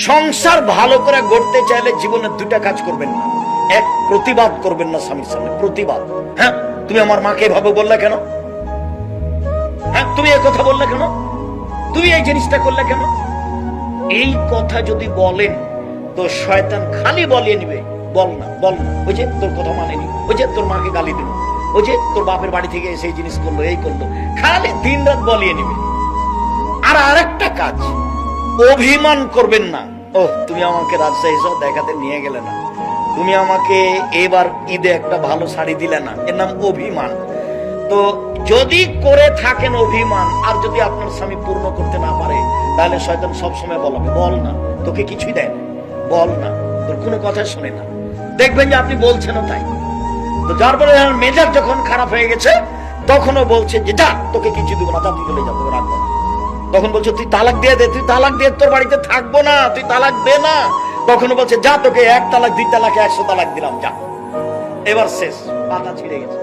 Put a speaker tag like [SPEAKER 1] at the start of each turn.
[SPEAKER 1] সংসার ভালো করে গড়তে চাইলে জীবনে দুটা কাজ করবেন না। এক, প্রতিবাদ করবেন না স্বামীর সামনে, প্রতিবাদ। হ্যাঁ, তুমি আমার মাকে এভাবে বললে কেন? হ্যাঁ, তুমি এই কথা বললে কেন? তুমি এই জিনিসটা করলে কেন? এই কথা যদি বলেন তো শয়তান খালি বলিয়ে নিবে, বল না বল না, ওই যে তোর কথা মানেনি, ওই যে তোর মাকে গালি দিল, ওই যে তোর বাপের বাড়ি থেকে এসে এই জিনিস করলো, এই করলো, খালি দিন রাত বলিয়ে নিবে। আর আরেকটা কাজ, অভিমান করবেন না। ও, তুমি আমাকে রাজশাহী শহর দেখাতে নিয়ে গেলে না, তুমি আমাকে এবার ঈদে একটা ভালো শাড়ি দিলে না, এর নাম অভিমান। তো যদি করে থাকেন অভিমান, আর যদি আপনার স্বামী পূর্ণ করতে না পারে, তাহলে শয়তান সবসময় বলবে, বল না, তোকে কিছুই দেয় না, বল না, তোর কোনো কথা শুনে না। দেখবেন যে আপনি বলছেন তাই। তো যার ফলে মেজাজ যখন খারাপ হয়ে গেছে, তখনও বলছে যে যা, তোকে কিছু দিব না, তা তুই চলে যা, তোকে রাখবো না। তখন বলছে তুই তালাক দিয়ে দে, তুই তালাক দিয়ে তোর বাড়িতে থাকবো না, তুই তালাক দে না। তখনও বলছে যা, তোকে 1 তালাক 2 তালাক 100 তালাক দিলাম, যা। এবার শেষ, পাতা ছিঁড়ে গেছে।